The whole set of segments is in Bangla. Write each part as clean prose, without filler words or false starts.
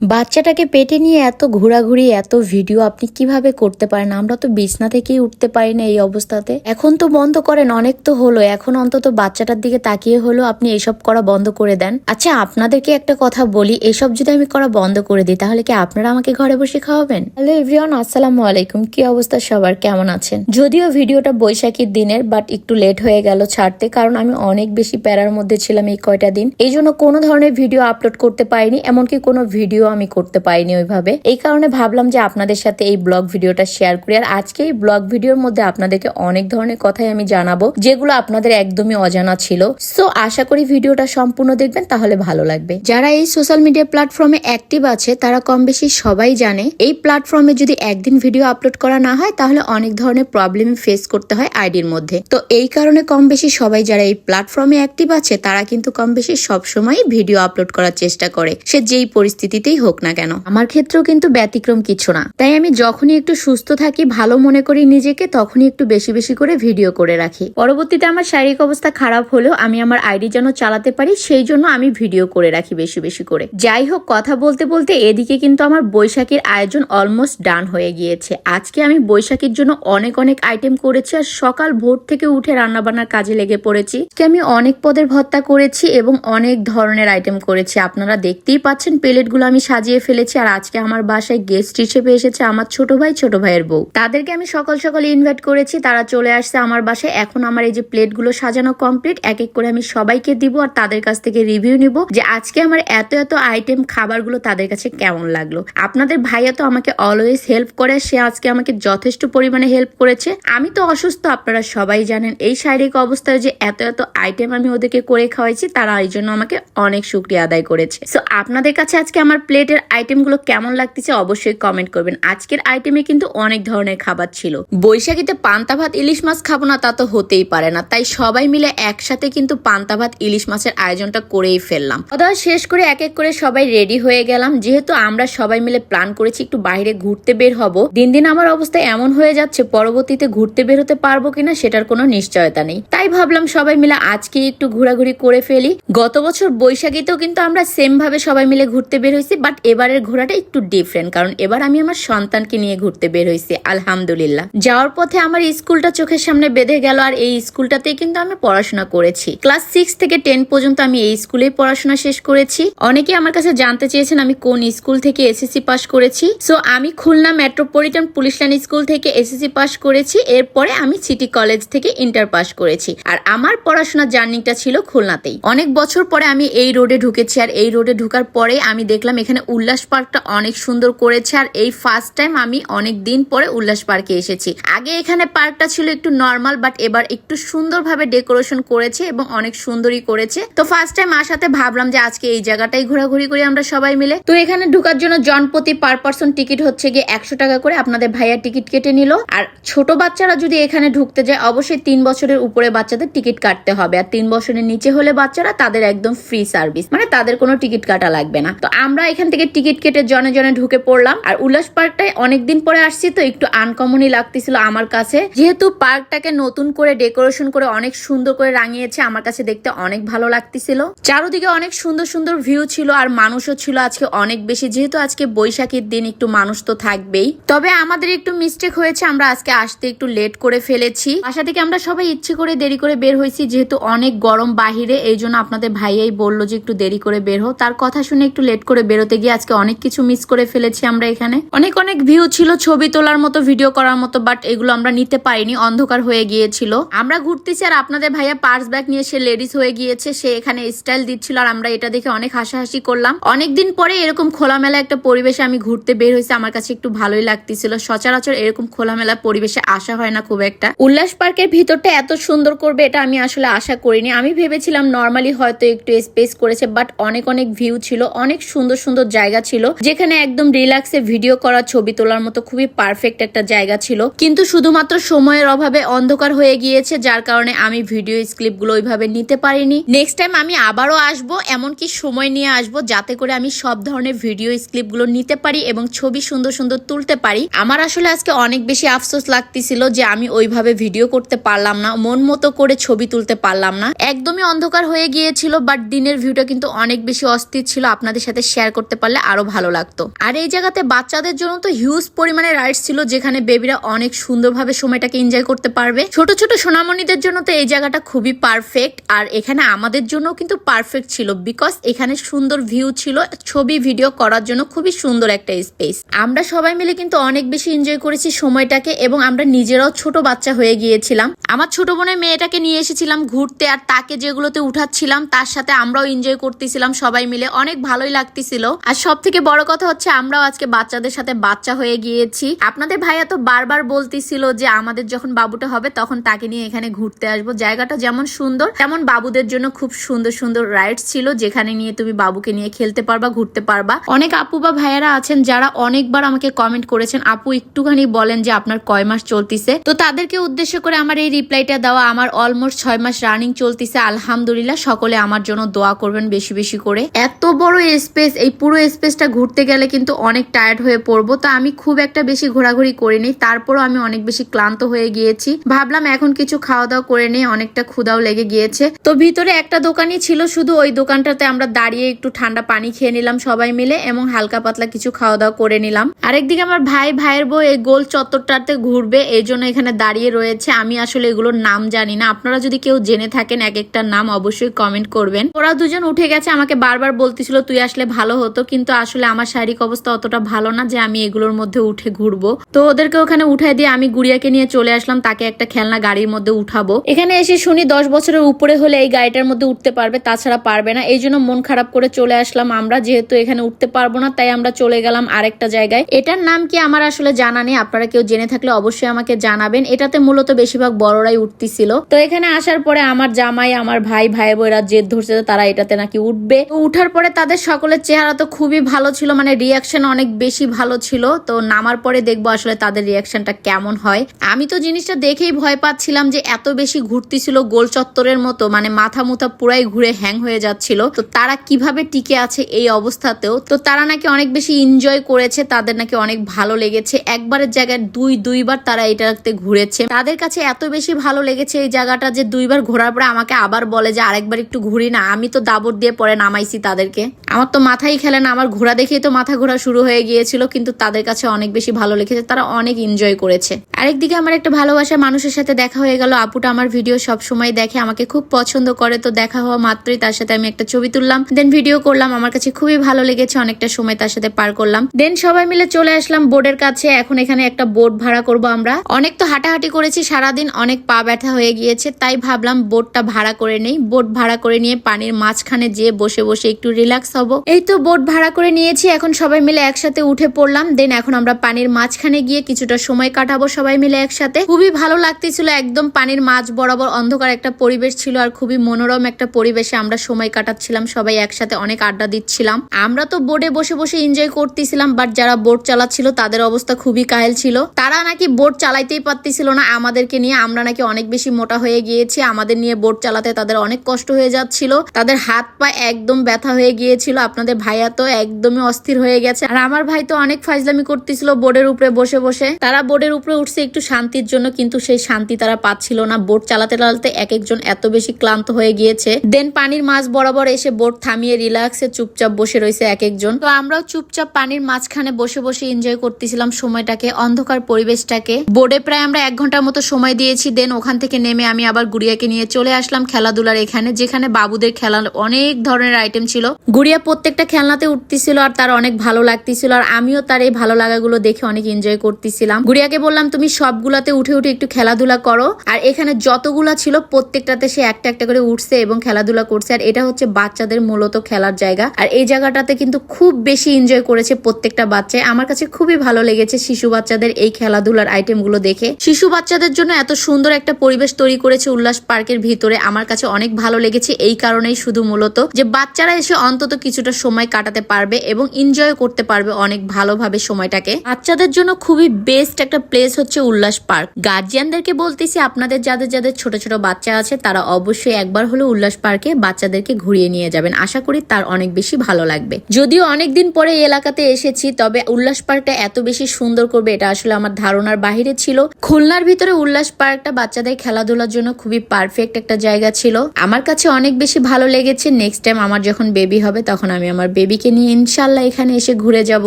বাচ্চাটাকে পেটে নিয়ে এত ঘোরাঘুরি এত ভিডিও আপনি কিভাবে করতে পারেন? আমরা তো বিছনা থেকেই উঠতে পারি না এই অবস্থাতে। এখন তো বন্ধ করেন, অনেক তো হলো, এখন অন্তত বাচ্চাটার দিকে তাকিয়ে হলো আপনি এসব করা বন্ধ করে দেন। আচ্ছা, আপনাদেরকে একটা কথা বলি, এসব যদি আমি করা বন্ধ করে দিই তাহলে কি আপনারা আমাকে ঘরে বসে খাওয়াবেন? হ্যালো এভরিওয়ান, আসসালামু আলাইকুম। কি অবস্থা সবার, কেমন আছেন? যদিও ভিডিওটা বৈশাখীর দিনের, বাট একটু লেট হয়ে গেল ছাড়তে, কারণ আমি অনেক বেশি প্যারার মধ্যে ছিলাম এই কয়টা দিন। এই জন্য কোনো ধরনের ভিডিও আপলোড করতে পারিনি, এমনকি কোনো ভিডিও আমি করতে পারিনি ওইভাবে। এই কারণে ভাবলাম যে আপনাদের সাথে এই ব্লগ ভিডিওটা শেয়ার করি। আর আজকে এই ব্লগ ভিডিওর মধ্যে আপনাদেরকে অনেক ধরনের কথাই আমি জানাবো যেগুলো আপনাদের একদমই অজানা ছিল। সো আশা করি ভিডিওটা সম্পূর্ণ দেখবেন, তাহলে ভালো লাগবে। যারা এই সোশ্যাল মিডিয়া প্ল্যাটফর্মে অ্যাক্টিভ আছে তারা কম বেশি সবাই জানে এই প্ল্যাটফর্মে যদি একদিন ভিডিও আপলোড করা না হয় তাহলে অনেক ধরনের প্রবলেম ফেস করতে হয় আইডির মধ্যে। তো এই কারণে কম বেশি সবাই যারা এই প্ল্যাটফর্মে অ্যাক্টিভ আছে তারা কিন্তু কম বেশি সবসময় ভিডিও আপলোড করার চেষ্টা করে, সে যেই পরিস্থিতিতেই হোক না কেন। আমার ক্ষেত্রেও কিন্তু ব্যতিক্রম কিছু না। তাই আমি যখনই একটু সুস্থ থাকি, ভালো মনে করি নিজেকে, তখনই একটু বেশি বেশি করে ভিডিও করে রাখি। পরবর্তীতে আমার শারীরিক অবস্থা খারাপ হলেও আমি আমার আইডি যেন চালাতে পারি সেই জন্য আমি ভিডিও করে রাখি বেশি বেশি করে। যাই হোক, কথা বলতে বলতে এদিকে কিন্তু আমার বৈশাখীর আয়োজন অলমোস্ট ডান হয়ে গিয়েছে। আজকে আমি বৈশাখীর জন্য অনেক অনেক আইটেম করেছি আর সকাল ভোর থেকে উঠে রান্না বান্নার কাজে লেগে পড়েছি। আমি অনেক পদের ভর্তা করেছি এবং অনেক ধরনের আইটেম করেছি। আপনারা দেখতেই পাচ্ছেন প্লেটগুলো আমি সাজিয়ে ফেলেছি। আর আজকে আমার বাসায় গেস্ট হিসেবে এসেছে আমার ছোট ভাই, ছোট ভাইয়ের বউ। তাদেরকে আমি সকাল সকাল ইনভাইট করেছি, তারা চলে আসছে আমার বাসায়। এখন আমার এই যে প্লেটগুলো সাজানো কমপ্লিট, এক এক করে আমি সবাইকে দিব আর তাদের কাছ থেকে রিভিউ নিব যে আজকে আমার এত এত আইটেম খাবারগুলো তাদের কাছে কেমন লাগলো। আপনাদের ভাইয়া তো আমাকে অলওয়েজ হেল্প করে, সে আজকে আমাকে যথেষ্ট পরিমাণে হেল্প করেছে। আমি তো অসুস্থ, আপনারা সবাই জানেন। এই শারীরিক অবস্থায় যে এত এত আইটেম আমি ওদেরকে করে খাওয়াইছি, তারা এই জন্য আমাকে অনেক শুকরিয়া আদায় করেছে। সো আপনাদের কাছে আজকে আমার প্লেটের আইটেমগুলো কেমন লাগতেছে অবশ্যই কমেন্ট করবেন। আজকের আইটেমে কিন্তু অনেক ধরনের খাবার ছিল। বৈশাখীতে পান্তা ভাত ইলিশ মাছ খাবো না তা তো হতেই পারে না, তাই সবাই মিলে একসাথে কিন্তু পান্তা ভাত ইলিশ মাছের আয়োজনটা করেই ফেললাম। খাওয়া শেষ করে এক এক করে সবাই রেডি হয়ে গেলাম। যেহেতু আমরা সবাই মিলে প্ল্যান করেছি একটু বাইরে ঘুরতে বের হব, দিন দিন আমার অবস্থা এমন হয়ে যাচ্ছে পরবর্তীতে ঘুরতে বের হতে পারবো কিনা সেটার কোনো নিশ্চয়তা নেই। তাই ভাবলাম সবাই মিলে আজকে একটু ঘোরাঘুরি করে ফেলি। গত বছর বৈশাখীতেও কিন্তু আমরা সেম ভাবে সবাই মিলে ঘুরতে বের হয়েছি, বাট এবারের ঘোরাটা একটু ডিফারেন্ট, কারণ এবার আমি আমার সন্তানকে নিয়ে ঘুরতে বের হয়েছি। আলহামদুলিল্লাহ, যাওয়ার পথে আমার স্কুলটা চোখের সামনে বেঁধে গেল। আর এই স্কুলটাতেই কিন্তু আমি পড়াশোনা করেছি। ক্লাস 6 থেকে 10 পর্যন্ত আমি এই স্কুলেই পড়াশোনা শেষ করেছি। অনেকে আমার কাছে জানতে চেয়েছেন আমি কোন স্কুল থেকে এসএসসি পাস করেছি। সো আমি Khulna metropolitan police line school থেকে এসএসসি পাস করেছি। এরপরে আমি সিটি কলেজ থেকে ইন্টার পাস করেছি। আর আমার পড়াশোনার জার্নিটা ছিল খুলনাতেই। অনেক বছর পরে আমি এই রোডে ঢুকেছি। আর এই রোডে ঢুকার পরে আমি দেখলাম এখানে উল্লাস পার্কটা অনেক সুন্দর করেছে। আর এই ফার্স্ট টাইম আমি অনেক দিন পরে উল্লাস পার্কে এসেছি। আগে এখানে পার্কটা ছিল একটু নর্মাল, বাট এবার একটু সুন্দরভাবে ডেকোরেশন করেছে এবং অনেক সুন্দরই করেছে। তো ফার্স্ট টাইম আসাতে ভাবলাম যে আজকে এই জায়গাটাই ঘোরাঘুরি করি আমরা সবাই মিলে। তো এখানে ঢুকার জন্য জনপ্রতি পার পার্সন টিকিট হচ্ছে গিয়ে 100 টাকা করে। আপনাদের ভাইয়া টিকিট কেটে নিল। আর ছোট বাচ্চারা যদি এখানে ঢুকতে যায় অবশ্যই 3 বছরের উপরে বাচ্চাদের টিকিট কাটতে হবে। আর 3 বছরের নিচে হলে বাচ্চারা তাদের একদম ফ্রি সার্ভিস, মানে তাদের কোনো টিকিট কাটা লাগবে না। তো আমরা এখান থেকে টিকিট কেটে জনে জনে ঢুকে পড়লাম। আর উল্লাস পার্কটায় অনেকদিন পরে আসছি তো একটু আনকমনই লাগতেছিল আমার কাছে, যেহেতু পার্কটাকে নতুন করে ডেকোরেশন করে অনেক সুন্দর করে রাঙিয়েছে। আমার কাছে দেখতে অনেক ভালো লাগতেছিল। চারদিকে অনেক সুন্দর সুন্দর ভিউ ছিল আর মানুষও ছিল আজকে অনেক বেশি। যেহেতু আজকে বৈশাখীর দিন একটু মানুষ তো থাকবেই। তবে আমাদের একটু মিস্টেক হয়েছে, আমরা আজকে আসতে একটু লেট করে ফেলেছি। বাসা থেকে আমরা সবাই ইচ্ছে করে দেরি করে বের হয়েছি, যেহেতু অনেক গরম বাহিরে। এই জন্য আপনাদের ভাইয়াই বললো যে একটু দেরি করে বের হো। তার কথা শুনে একটু লেট করে বেরোতে গিয়ে আজকে অনেক কিছু মিস করে ফেলেছি আমরা। এখানে অনেক অনেক ভিউ ছিল, ছবি তোলার মতো, ভিডিও করার মতো, বাট এগুলো আমরা নিতে পারিনি, অন্ধকার হয়ে গিয়েছিল। আমরা ঘুরতেছি আর আপনাদের ভাইয়া পার্স ব্যাগ নিয়ে সে লেডিস হয়ে গিয়েছে, সে এখানে স্টাইল দিচ্ছিল। আর আমরা এটা দেখে অনেক হাসাহাসি করলাম। অনেকদিন পরে এরকম খোলামেলা একটা পরিবেশে আমি ঘুরতে বের হয়েছি, আমার কাছে একটু ভালোই লাগতেছিল। সচরাচর এরকম খোলামেলা পরিবেশে আসা হয় না খুব একটা। উল্লাস পার্কের ভিতরটা এত সুন্দর করবে এটা আমি আসলে আশা করিনি। আমি ভেবেছিলাম নর্মালি হয়তো একটু স্পেস করেছে, বাট অনেক অনেক ভিউ ছিল, অনেক সুন্দর সুন্দর জায়গা ছিল, যেখানে একদম রিল্যাক্সে ভিডিও করা, ছবি তোলার মতো খুবই পারফেক্ট একটা জায়গা ছিল। কিন্তু শুধুমাত্র সময়ের অভাবে অন্ধকার হয়ে গিয়েছে, যার কারণে আমি ভিডিও ক্লিপ গুলো ওইভাবে নিতে পারিনি। নেক্সট টাইম আমি আবারও আসবো, এমনকি সময় নিয়ে আসবো, যাতে করে আমি সব ধরনের ভিডিও ক্লিপ গুলো নিতে পারি এবং ছবি সুন্দর সুন্দর তুলতে পারি। আমার আসলে আজকে অনেক বেশি আফসোস লাগতেছিল যে আমি ওইভাবে ভিডিও করতে পারলাম না, মন মতো করে ছবি তুলতে পারলাম না। একদমই অন্ধকার হয়ে গিয়েছিল, বাট দিনের ভিউটা কিন্তু অনেক বেশি অস্থির ছিল, আপনাদের সাথে শেয়ার করতে করতে পারলে আরো ভালো লাগতো। আর এই জায়গাতে বাচ্চাদের জন্য তো হিউজ পরিমাণে রাইডস ছিল, যেখানে বেবিরা অনেক সুন্দরভাবে সময়টাকে এনজয় করতে পারবে। ছোট ছোট সোনামণিদের জন্য তো এই জায়গাটা খুবই পারফেক্ট, আর এখানে আমাদের জন্য কিন্তু পারফেক্ট ছিল, বিকজ এখানে সুন্দর ভিউ ছিল, ছবি ভিডিও করার জন্য খুবই সুন্দর একটা স্পেস। আমরা সবাই মিলে কিন্তু অনেক বেশি এনজয় করেছি সময়টাকে, এবং আমরা নিজেরাও ছোট বাচ্চা হয়ে গিয়েছিলাম। আমার ছোট বোনের মেয়েটাকে নিয়ে এসেছিলাম ঘুরতে, আর তাকে যেগুলোতে উঠাচ্ছিলাম তার সাথে আমরাও এনজয় করতেছিলাম সবাই মিলে, অনেক ভালোই লাগতেছিল। আর সব থেকে বড় কথা হচ্ছে আমরাও আজকে বাচ্চাদের সাথে বাচ্চা হয়ে গিয়েছি। আপনাদের ভাইয়া তো বারবার বলতেছিল যে আমাদের যখন বাবুটা হবে তখন তাকে নিয়ে এখানে ঘুরতে আসবো। জায়গাটা যেমন সুন্দর তেমন বাবুদের জন্য খুব সুন্দর সুন্দর রাইডস ছিল, যেখানে নিয়ে তুমি বাবুকে নিয়ে খেলতে পারবা, ঘুরতে পারবা। অনেক আপু বা ভাইয়ারা আছেন যারা অনেকবার আমাকে কমেন্ট করেছেন, আপু একটুখানি বলেন যে আপনার কয় মাস চলতিছে। তো তাদেরকে উদ্দেশ্য করে আমার এই রিপ্লাইটা দেওয়া। আমার অলমোস্ট 6 মাস রানিং চলতিছে আলহামদুলিল্লাহ। সকলে আমার জন্য দোয়া করবেন বেশি বেশি করে। এত বড় স্পেস, এই পুরো স্পেসটা ঘুরতে গেলে কিন্তু অনেক টায়ার্ড হয়ে পড়বো। তো আমি খুব একটা বেশি ঘোরাঘুরি করিনি, তারপরও আমি অনেক বেশি ক্লান্ত হয়ে গিয়েছি। ভাবলাম এখন কিছু খাওয়া দাওয়া করে নেই, অনেকটা ক্ষুধাও লেগে গিয়েছে। তো ভিতরে একটা দোকানই ছিল, শুধু ওই দোকানটাতে আমরা দাঁড়িয়ে একটু ঠান্ডা পানি খেয়ে নিলাম সবাই মিলে, এবং হালকা পাতলা কিছু খাওয়া দাওয়া করে নিলাম। আরেকদিকে আমার ভাইয়ের বউ এই গোল চত্বরটাতে ঘুরবে, এই জন্য এখানে দাঁড়িয়ে রয়েছে। আমি আসলে এগুলোর নাম জানি না, আপনারা যদি কেউ জেনে থাকেন এক একটা নাম অবশ্যই কমেন্ট করবেন। ওরা দুজন উঠে গেছে, আমাকে বারবার বলতেছিল তুই আসলে ভালো হতো, কিন্তু আসলে আমার শারীরিক অবস্থা অতটা ভালো না যে আমি এগুলোর মধ্যে উঠে ঘুরবো। তো ওদেরকে ওখানে উঠাই দিয়ে আমি গুড়িয়াকে নিয়ে চলে আসলাম, তাকে একটা খেলনা গাড়ির মধ্যে উঠাবো। এখানে এসে শুনি 10 বছরের উপরে হলে এই গাড়িটার মধ্যে উঠতে পারবে, তাছাড়া পারবে না। এই জন্য মন খারাপ করে চলে আসলাম আমরা, যেহেতু এখানে উঠতে পারবো না তাই আমরা চলে গেলাম আরেকটা জায়গায়। এটার নাম কি আমার আসলে জানা নেই, আপনারা কেউ জেনে থাকলে অবশ্যই আমাকে জানাবেন। এটাতে মূলত বেশিরভাগ বড়রাই উঠতেছিল। তো এখানে আসার পরে আমার জামাই, আমার ভাই বোনেরা জেদ ধরছে তারা এটাতে নাকি উঠবে। তো উঠার পরে তাদের সকলের চেহারা তো খুবই ভালো ছিল, মানে রিয়াকশন অনেক বেশি ভালো ছিল। তো নামার পরে দেখবো আসলে তাদের রিয়াকশনটা কেমন হয়। আমি তো জিনিসটা দেখেই ভয় পাচ্ছিলাম যে এত বেশি ঘুরতেছিল গোল চত্বরের মতো, মানে মাথা মুথা পুরাই ঘুরে হ্যাং হয়ে যাচ্ছিল। তো তারা কিভাবে টিকে আছে এই অবস্থাতেও। তো তারা নাকি অনেক বেশি এনজয় করেছে, তাদের নাকি অনেক ভালো লেগেছে। একবারের জায়গায় দুইবার তারা এটাতে ঘুরেছে। তাদের কাছে এত বেশি ভালো লেগেছে এই জায়গাটা যে 2বার ঘোরার পরে আমাকে আবার বলে যে আরেকবার একটু ঘুরি না। আমি তো দাবর দিয়ে পরে নামাইছি তাদেরকে, আমার তো মাথাই খেলে না, আমার ঘোরা দেখেই তো মাথা ঘোরা শুরু হয়ে গিয়েছিল। কিন্তু তাদের কাছে অনেক বেশি ভালো লেগেছে, তারা অনেক এনজয় করেছে। আরেকদিকে আমার একটা ভালোবাসা মানুষের সাথে দেখা হয়ে গেল। আপুটা আমার ভিডিও সব সময় দেখে, আমাকে খুব পছন্দ করে। তো দেখা হওয়া মাত্রই তার সাথে আমি একটা ছবি তুললাম, দেন ভিডিও করলাম। আমার কাছে খুবই ভালো লেগেছে, অনেকটা সময় তার সাথে পার করলাম। দেন সবাই মিলে চলে আসলাম বোর্ডের কাছে। এখন এখানে একটা বোট ভাড়া করব আমরা। অনেক তো হাঁটাহাঁটি করেছি সারাদিন, অনেক পা ব্যথা হয়ে গিয়েছে, তাই ভাবলাম বোটটা ভাড়া করে নেই। বোট ভাড়া করে নিয়ে পানির মাঝখানে যেয়ে বসে বসে একটু রিল্যাক্স হবো। এই তো বোট ভাড়া করে নিয়েছি, এখন সবাই মিলে একসাথে উঠে পড়লাম। দেন এখন আমরা পানির মাঝখানে গিয়ে কিছুটা সময় কাটাবো সবাই মিলে একসাথে। খুবই ভালো লাগতেছিল, একদম পানির মাঝ বরাবর অন্ধকার একটা পরিবেশ ছিল, আর খুবই মনোরম একটা পরিবেশে আমরা সময় কাটাচ্ছিলাম সবাই একসাথে, অনেক আড্ডা দিচ্ছিলাম। আমরা তো বোটে বসে বসে এনজয় করতেছিলাম, বাট যারা বোট চালাচ্ছিল তাদের অবস্থা খুবই কাহিল ছিল। তারা নাকি বোট চালাইতেই পারতেছিল না আমাদেরকে নিয়ে। আমরা নাকি অনেক বেশি মোটা হয়ে গিয়েছি, আমাদের নিয়ে বোট চালাতে তাদের অনেক কষ্ট হয়ে যাচ্ছিল। তাদের হাত পা একদম ব্যথা হয়ে গিয়েছিল। আপনাদের ভাইয়া তো একদমই অস্থির হয়ে গেছে, আর আমার ভাই তো অনেক ফাজলামি করতেছিল বোর্ডের উপরে বসে বসে। তারা বোর্ডের উপরে উঠছে একটু শান্তির জন্য, কিন্তু সেই শান্তি তারা পাচ্ছিল না। বোট চালাতে চালাতে এক একজন এত বেশি ক্লান্ত হয়ে গিয়েছে। দেন পানির মাঝ বরাবর এসে বোট থামিয়ে রিল্যাক্সে চুপচাপ বসে রয়েছে এক একজন। তো আমরাও চুপচাপ পানির মাঝখানে বসে বসে এনজয় করতেছিলাম সময়টাকে, অন্ধকার পরিবেশটাকে। বোর্ডে প্রায় আমরা 1 ঘন্টার মতো সময় দিয়েছি। দেন ওখান থেকে নেমে আমি আবার গুড়িয়াকে নিয়ে চলে আসলাম খেলাধুলার এখানে, যেখানে বাবুদের খেলার অনেক ধরনের আইটেম ছিল। গুড়িয়া প্রত্যেকটা খেলনাতে উঠতেছিল, আর তার অনেক ভালো লাগতেছিল, আর আমিও তার এই ভালো লাগাগুলো দেখে অনেক এনজয় করতেছিলাম। গুড়িয়াকে বললাম তুমি সবগুলাতে উঠে উঠে একটু খেলাধুলা করো। আর এখানে যতগুলা ছিল প্রত্যেকটাতে সে একটা একটা করে উঠছে এবং খেলাধুলা করছে। আর এটা হচ্ছে বাচ্চাদের মূলত খেলার জায়গা, আর এই জায়গাটাতে কিন্তু খুব বেশি এনজয় করেছে প্রত্যেকটা বাচ্চায়। আমার কাছে খুবই ভালো লেগেছে শিশু বাচ্চাদের এই খেলাধুলার আইটেম গুলো দেখে। শিশু বাচ্চাদের জন্য এত সুন্দর একটা পরিবেশ তৈরি করেছে উল্লাস পার্কের ভিতরে, আমার কাছে অনেক ভালো লেগেছে। এই কারণেই শুধু মূলত যে বাচ্চারা এসে অন্তত কিছুটা সময় কাটাতে পারবে এবং এনজয় করতে পারবে অনেক ভালোভাবে সময়টাকে। বাচ্চাদের জন্য খুবই বেস্ট একটা প্লেস হচ্ছে উল্লাস পার্ক। গার্জিয়ানদেরকে বলতেছি আপনাদের যাদের যাদের ছোট ছোট বাচ্চা আছে তারা অবশ্যই একবার হলো উল্লাস পার্কে বাচ্চাদেরকে ঘুরিয়ে নিয়ে যাবেন, আশা করি তার অনেক বেশি ভালো লাগবে। যদিও অনেকদিন পরে এই এলাকাতে এসেছি, তবে উল্লাস পার্কটা এত বেশি সুন্দর করবে এটা আসলে আমার ধারণার বাহিরে ছিল। খুলনার ভিতরে উল্লাস পার্কটা বাচ্চাদের খেলাধুলার জন্য খুবই পারফেক্ট একটা জায়গা ছিল, আমার কাছে অনেক বেশি ভালো লেগেছে। নেক্সট টাইম আমার যখন বেবি হবে তখন আমি আমার বেবি মেয়েকে নিয়ে ইনশাল্লাহ এখানে এসে ঘুরে যাব।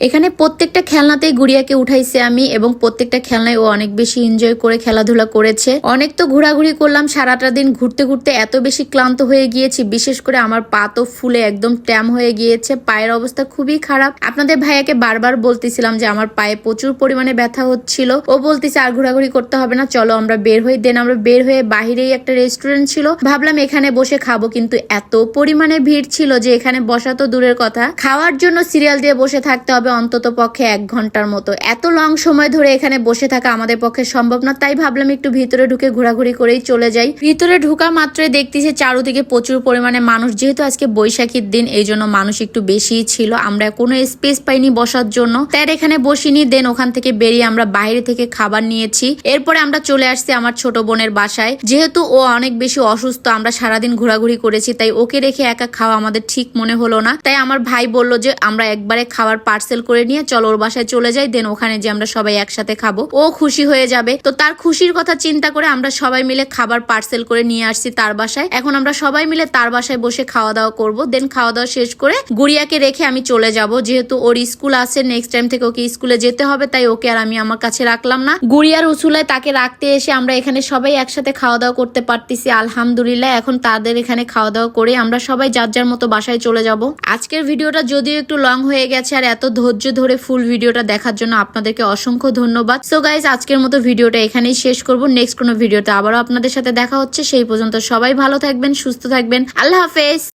এখানে প্রত্যেকটা খেলনাতেই গুড়িয়াকে উঠাইছে আমি, এবং প্রত্যেকটা খেলনায় ও অনেক বেশি এনজয় করে খেলাধুলা করেছে। অনেক তো ঘোরাঘুরি করলাম, সারাটা দিন ঘুরতে ঘুরতে এত বেশি ক্লান্ত হয়ে গিয়েছি, বিশেষ করে আমার পা তো ফুলে একদম ট্যাম হয়ে গিয়েছে, পায়ের অবস্থা খুবই খারাপ। আপনাদের ভাইয়াকে বারবার বলতেছিলাম যে আমার পায়ে প্রচুর পরিমাণে ব্যথা হচ্ছিল, ও বলতেছে আর ঘোরাঘুরি করতে হবে না, চলো আমরা বের হই। দেন আমরা বের হয়ে বাহিরেই একটা রেস্টুরেন্ট ছিল, ভাবলাম এখানে বসে খাবো, কিন্তু এত পরিমাণে ভিড় ছিল যে এখানে বসা তো দূরের কথা, খাওয়ার জন্য সিরিয়াল দিয়ে বসে থাকতে হবে অন্তত পক্ষে 1 ঘন্টার মতো। এত লং সময় ধরে এখানে বসে থাকা আমাদের পক্ষে সম্ভব না, তাই ভাবলাম একটু ভিতরে ঢুকে ঘোরাঘুরি করেই চলে যাই। ভিতরে ঢুকা মাত্রই দেখতেছি চারদিকে প্রচুর পরিমাণে মানুষ, যেহেতু আজকে বৈশাখীর দিন এই জন্য মানুষ একটু বেশিই ছিল। আমরা কোনো স্পেস পাইনি বসার জন্য, তাই এখানে বসিনি। দেন ওখান থেকে বেরিয়ে আমরা বাইরে থেকে খাবার নিয়েছি। এরপরে আমরা চলে আসছি আমার ছোট বোনের বাসায়, যেহেতু ও অনেক বেশি অসুস্থ, আমরা সারাদিন ঘোরাঘুরি করেছি, তাই ওকে রেখে একা খাওয়া আমাদের ঠিক মনে হলো না। তাই আমার ভাই বলল যে আমরা একবারে খাবার পার্সেল করে নিয়ে চলো ওর বাসায় চলে যাই, দেন ওখানে যে আমরা সবাই একসাথে খাবো, ও খুশি হয়ে যাবে। তো তার খুশির কথা চিন্তা করে আমরা সবাই মিলে খাবার পার্সেল করে নিয়ে আসছি তার বাসায়। এখন আমরা সবাই মিলে তার বাসায় বসে খাওয়া দাওয়া করবো। দেন খাওয়া দাওয়া শেষ করে গুড়িয়াকে রেখে আমি চলে যাব, যেহেতু ওর স্কুল আছে, নেক্সট টাইম থেকে ওকে স্কুলে যেতে হবে, তাই ওকে আর আমি আমার কাছে রাখলাম না। গুড়িয়ার উসুলায় তাকে রাখতে এসে আমরা এখানে সবাই একসাথে খাওয়া দাওয়া করতে পারতেছি আলহামদুলিল্লাহ। এখন তাদের এখানে খাওয়া দাওয়া করে আমরা সবাই যার যার মতো বাসায় চলে যাব। আজকের ভিডিওটা যদিও একটু লং হয়ে গেছে, আর এত ধৈর্য ধরে ফুল ভিডিওটা দেখার জন্য আপনাদেরকে অসংখ্য ধন্যবাদ। সো গাইজ, আজকের মতো ভিডিওটা এখানেই শেষ করব। নেক্সট কোনো ভিডিওতে আবারও আপনাদের সাথে দেখা হচ্ছে, সেই পর্যন্ত সবাই ভালো থাকবেন, সুস্থ থাকবেন, আল্লাহ হাফেজ।